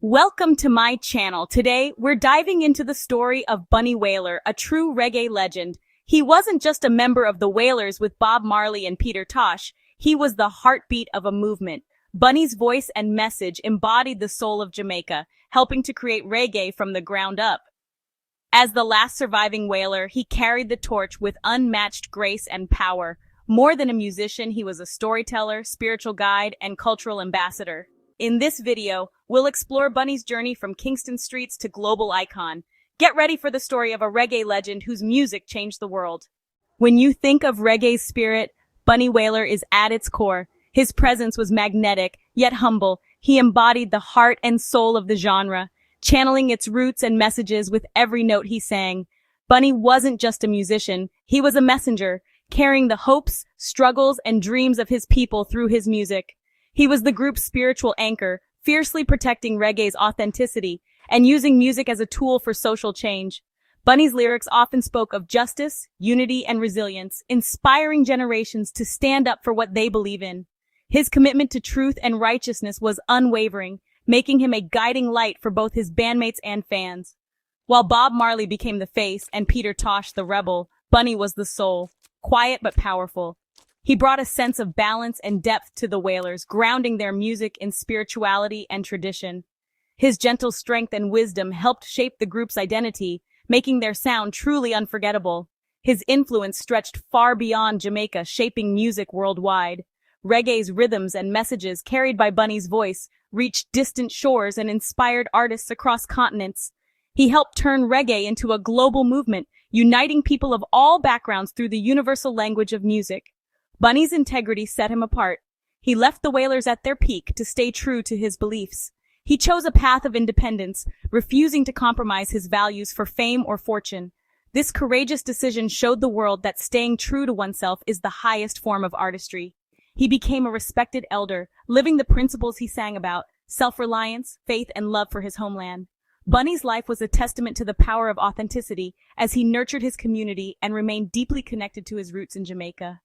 Welcome to my channel. Today, we're diving into the story of Bunny Wailer, a true reggae legend. He wasn't just a member of the Wailers with Bob Marley and Peter Tosh. He was the heartbeat of a movement. Bunny's voice and message embodied the soul of Jamaica, helping to create reggae from the ground up. As the last surviving Wailer, he carried the torch with unmatched grace and power. More than a musician, he was a storyteller, spiritual guide, and cultural ambassador. In this video, we'll explore Bunny's journey from Kingston streets to global icon. Get ready for the story of a reggae legend whose music changed the world. When you think of reggae's spirit, Bunny Wailer is at its core. His presence was magnetic, yet humble. He embodied the heart and soul of the genre, channeling its roots and messages with every note he sang. Bunny wasn't just a musician, he was a messenger, carrying the hopes, struggles, and dreams of his people through his music. He was the group's spiritual anchor, fiercely protecting reggae's authenticity and using music as a tool for social change. Bunny's lyrics often spoke of justice, unity, and resilience, inspiring generations to stand up for what they believe in. His commitment to truth and righteousness was unwavering, making him a guiding light for both his bandmates and fans. While Bob Marley became the face and Peter Tosh the rebel, Bunny was the soul, quiet but powerful. He brought a sense of balance and depth to the Wailers, grounding their music in spirituality and tradition. His gentle strength and wisdom helped shape the group's identity, making their sound truly unforgettable. His influence stretched far beyond Jamaica, shaping music worldwide. Reggae's rhythms and messages carried by Bunny's voice reached distant shores and inspired artists across continents. He helped turn reggae into a global movement, uniting people of all backgrounds through the universal language of music. Bunny's integrity set him apart. He left the Wailers at their peak to stay true to his beliefs. He chose a path of independence, refusing to compromise his values for fame or fortune. This courageous decision showed the world that staying true to oneself is the highest form of artistry. He became a respected elder, living the principles he sang about: self-reliance, faith, and love for his homeland. Bunny's life was a testament to the power of authenticity as he nurtured his community and remained deeply connected to his roots in Jamaica.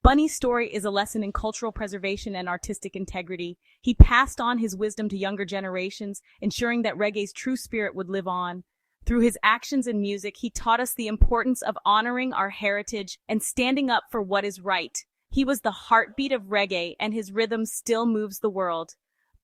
Bunny's story is a lesson in cultural preservation and artistic integrity. He passed on his wisdom to younger generations, ensuring that reggae's true spirit would live on. Through his actions and music, he taught us the importance of honoring our heritage and standing up for what is right. He was the heartbeat of reggae, and his rhythm still moves the world.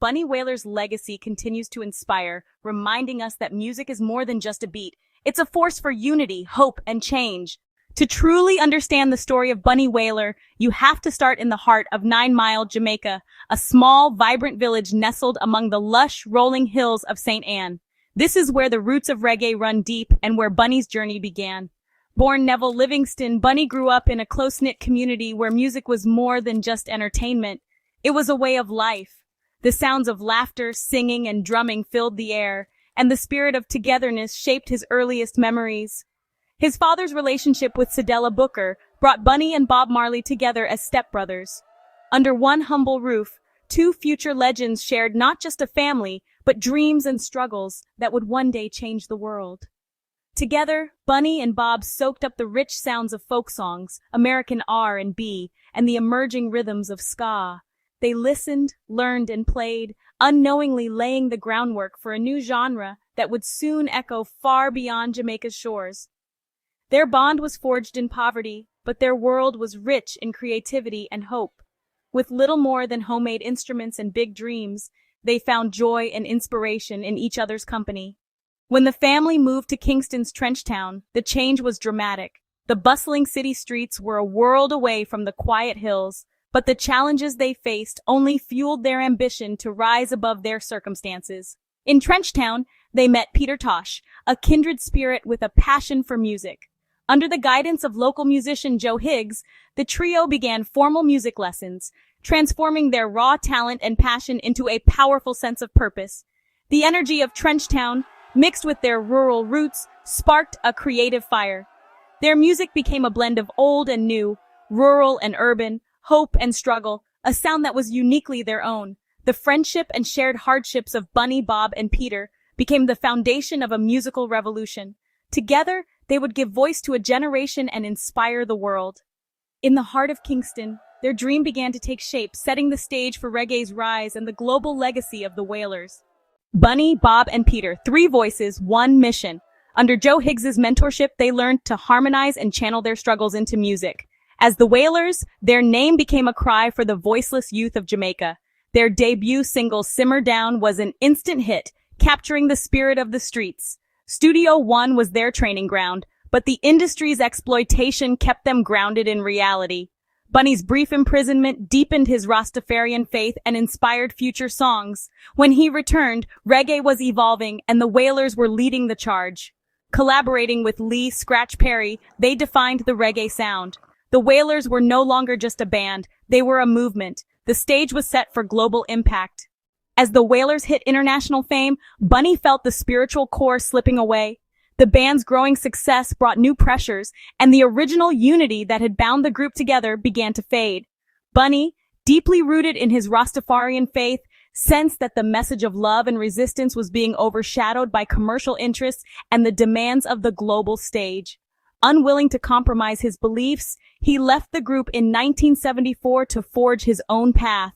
Bunny Wailer's legacy continues to inspire, reminding us that music is more than just a beat. It's a force for unity, hope, and change. To truly understand the story of Bunny Wailer, you have to start in the heart of 9 Mile, Jamaica, a small, vibrant village nestled among the lush, rolling hills of St. Anne. This is where the roots of reggae run deep and where Bunny's journey began. Born Neville Livingston, Bunny grew up in a close-knit community where music was more than just entertainment. It was a way of life. The sounds of laughter, singing, and drumming filled the air, and the spirit of togetherness shaped his earliest memories. His father's relationship with Cedella Booker brought Bunny and Bob Marley together as stepbrothers. Under one humble roof, two future legends shared not just a family, but dreams and struggles that would one day change the world. Together, Bunny and Bob soaked up the rich sounds of folk songs, American R&B, and the emerging rhythms of ska. They listened, learned, and played, unknowingly laying the groundwork for a new genre that would soon echo far beyond Jamaica's shores. Their bond was forged in poverty, but their world was rich in creativity and hope. With little more than homemade instruments and big dreams, they found joy and inspiration in each other's company. When the family moved to Kingston's Trench Town, the change was dramatic. The bustling city streets were a world away from the quiet hills, but the challenges they faced only fueled their ambition to rise above their circumstances. In Trench Town, they met Peter Tosh, a kindred spirit with a passion for music. Under the guidance of local musician Joe Higgs, the trio began formal music lessons, transforming their raw talent and passion into a powerful sense of purpose. The energy of Trench Town, mixed with their rural roots, sparked a creative fire. Their music became a blend of old and new, rural and urban, hope and struggle, a sound that was uniquely their own. The friendship and shared hardships of Bunny, Bob, and Peter became the foundation of a musical revolution. Together, they would give voice to a generation and inspire the world. In the heart of Kingston, their dream began to take shape, setting the stage for reggae's rise and the global legacy of the Wailers. Bunny, Bob, and Peter, three voices, one mission. Under Joe Higgs's mentorship, they learned to harmonize and channel their struggles into music. As the Wailers, their name became a cry for the voiceless youth of Jamaica. Their debut single, Simmer Down, was an instant hit, capturing the spirit of the streets. Studio One was their training ground, but the industry's exploitation kept them grounded in reality. Bunny's brief imprisonment deepened his Rastafarian faith and inspired future songs. When he returned, reggae was evolving and the Wailers were leading the charge. Collaborating with Lee Scratch Perry, they defined the reggae sound. The Wailers were no longer just a band, they were a movement. The stage was set for global impact. As the Wailers hit international fame, Bunny felt the spiritual core slipping away. The band's growing success brought new pressures, and the original unity that had bound the group together began to fade. Bunny, deeply rooted in his Rastafarian faith, sensed that the message of love and resistance was being overshadowed by commercial interests and the demands of the global stage. Unwilling to compromise his beliefs, he left the group in 1974 to forge his own path.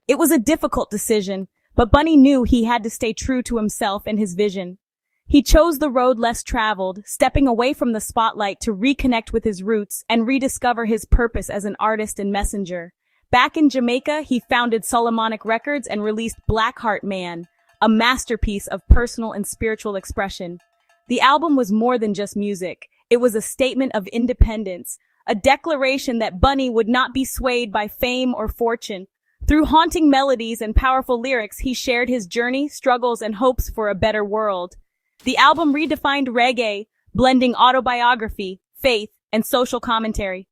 It was a difficult decision, but Bunny knew he had to stay true to himself and his vision. He chose the road less traveled, stepping away from the spotlight to reconnect with his roots and rediscover his purpose as an artist and messenger. Back in Jamaica, he founded Solomonic Records and released Blackheart Man, a masterpiece of personal and spiritual expression. The album was more than just music. It was a statement of independence, a declaration that Bunny would not be swayed by fame or fortune. Through haunting melodies and powerful lyrics, he shared his journey, struggles, and hopes for a better world. The album redefined reggae, blending autobiography, faith, and social commentary.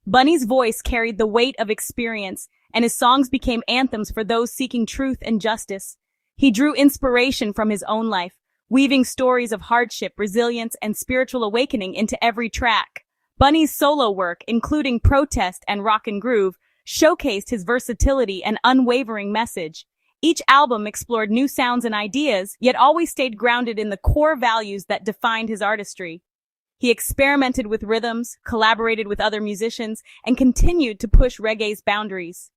Bunny's voice carried the weight of experience, and his songs became anthems for those seeking truth and justice. He drew inspiration from his own life, weaving stories of hardship, resilience, and spiritual awakening into every track. Bunny's solo work, including Protest and Rock and Groove, showcased his versatility and unwavering message. Each album explored new sounds and ideas, yet always stayed grounded in the core values that defined his artistry. He experimented with rhythms, collaborated with other musicians, and continued to push reggae's boundaries.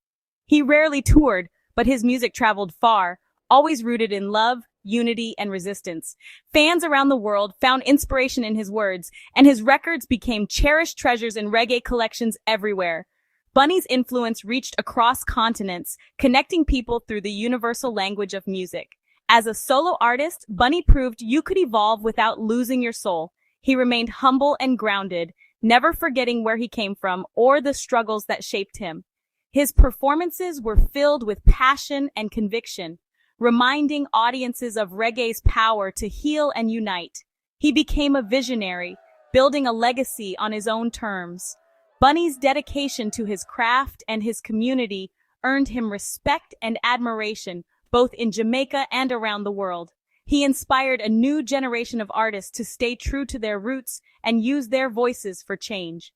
He rarely toured, but his music traveled far, always rooted in love, unity, and resistance. Fans around the world found inspiration in his words, and his records became cherished treasures in reggae collections everywhere. Bunny's influence reached across continents, connecting people through the universal language of music. As a solo artist, Bunny proved you could evolve without losing your soul. He remained humble and grounded, never forgetting where he came from or the struggles that shaped him. His performances were filled with passion and conviction, reminding audiences of reggae's power to heal and unite. He became a visionary, building a legacy on his own terms. Bunny's dedication to his craft and his community earned him respect and admiration, both in Jamaica and around the world. He inspired a new generation of artists to stay true to their roots and use their voices for change.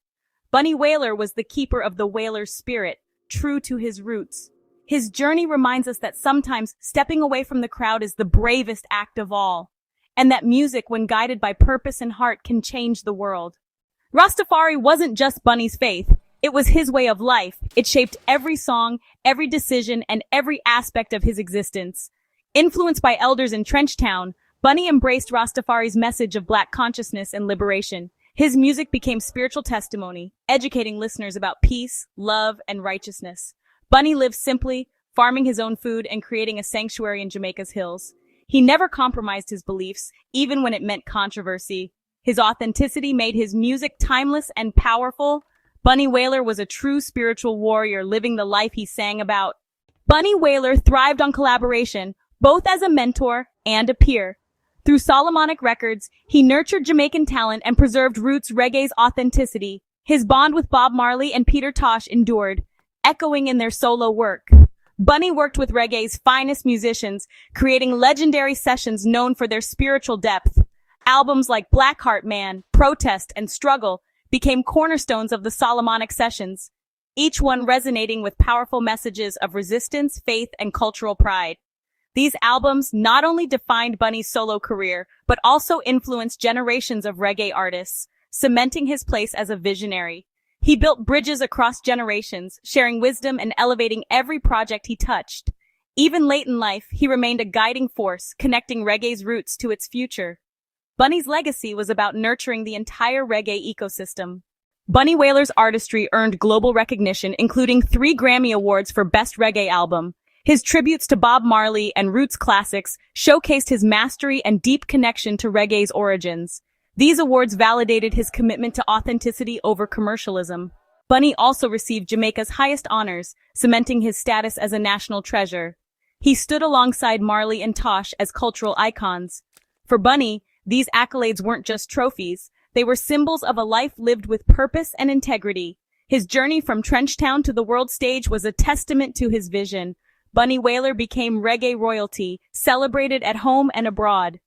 Bunny Wailer was the keeper of the Wailers' spirit, true to his roots. His journey reminds us that sometimes stepping away from the crowd is the bravest act of all, and that music, when guided by purpose and heart, can change the world. Rastafari wasn't just Bunny's faith, it was his way of life. It shaped every song, every decision, and every aspect of his existence. Influenced by elders in Trenchtown, Bunny embraced Rastafari's message of Black consciousness and liberation. His music became spiritual testimony, educating listeners about peace, love, and righteousness. Bunny lived simply, farming his own food and creating a sanctuary in Jamaica's hills. He never compromised his beliefs, even when it meant controversy. His authenticity made his music timeless and powerful. Bunny Wailer was a true spiritual warrior, living the life he sang about. Bunny Wailer thrived on collaboration, both as a mentor and a peer. Through Solomonic Records, he nurtured Jamaican talent and preserved roots reggae's authenticity. His bond with Bob Marley and Peter Tosh endured, echoing in their solo work. Bunny worked with reggae's finest musicians, creating legendary sessions known for their spiritual depth. Albums like Blackheart Man, Protest, and Struggle became cornerstones of the Solomonic sessions, each one resonating with powerful messages of resistance, faith, and cultural pride. These albums not only defined Bunny's solo career, but also influenced generations of reggae artists, cementing his place as a visionary. He built bridges across generations, sharing wisdom and elevating every project he touched. Even late in life, he remained a guiding force, connecting reggae's roots to its future. Bunny's legacy was about nurturing the entire reggae ecosystem. Bunny Wailer's artistry earned global recognition, including 3 Grammy Awards for Best Reggae Album. His tributes to Bob Marley and roots classics showcased his mastery and deep connection to reggae's origins. These awards validated his commitment to authenticity over commercialism. Bunny also received Jamaica's highest honors, cementing his status as a national treasure. He stood alongside Marley and Tosh as cultural icons. For Bunny, these accolades weren't just trophies. They were symbols of a life lived with purpose and integrity. His journey from Trenchtown to the world stage was a testament to his vision. Bunny Wailer became reggae royalty, celebrated at home and abroad.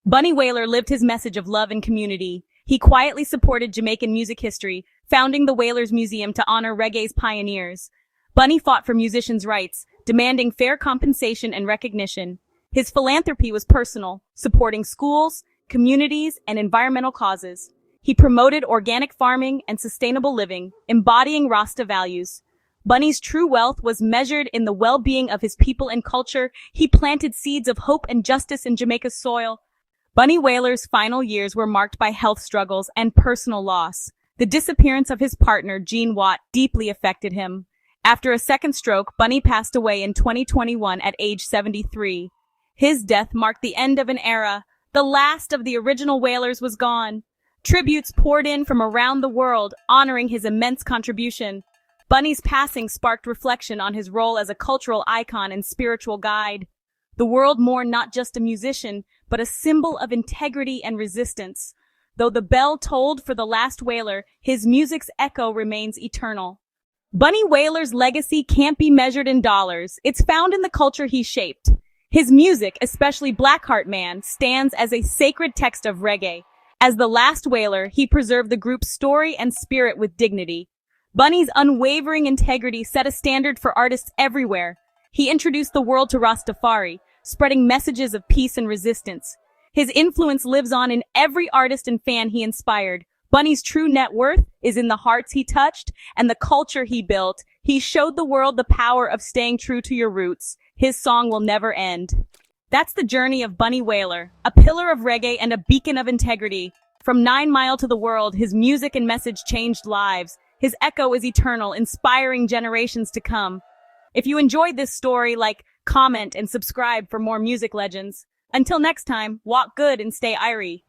Bunny Wailer lived his message of love and community. He quietly supported Jamaican music history, founding the Wailers Museum to honor reggae's pioneers. Bunny fought for musicians' rights, demanding fair compensation and recognition. His philanthropy was personal, supporting schools, communities, and environmental causes. He promoted organic farming and sustainable living, embodying Rasta values. Bunny's true wealth was measured in the well-being of his people and culture. He planted seeds of hope and justice in Jamaica's soil. Bunny Wailer's final years were marked by health struggles and personal loss. The disappearance of his partner, Gene Watt, deeply affected him. After a second stroke, Bunny passed away in 2021 at age 73. His death marked the end of an era. The last of the original Wailers was gone. Tributes poured in from around the world, honoring his immense contribution. Bunny's passing sparked reflection on his role as a cultural icon and spiritual guide. The world mourned not just a musician, but a symbol of integrity and resistance. Though the bell tolled for the last Wailer, his music's echo remains eternal. Bunny Wailer's legacy can't be measured in dollars. It's found in the culture he shaped. His music, especially Blackheart Man, stands as a sacred text of reggae. As the last Wailer, he preserved the group's story and spirit with dignity. Bunny's unwavering integrity set a standard for artists everywhere. He introduced the world to Rastafari, spreading messages of peace and resistance. His influence lives on in every artist and fan he inspired. Bunny's true net worth is in the hearts he touched and the culture he built. He showed the world the power of staying true to your roots. His song will never end. That's the journey of Bunny Wailer, a pillar of reggae and a beacon of integrity. From 9 Mile to the world, his music and message changed lives. His echo is eternal, inspiring generations to come. If you enjoyed this story, like, comment, and subscribe for more music legends. Until next time, walk good and stay irie.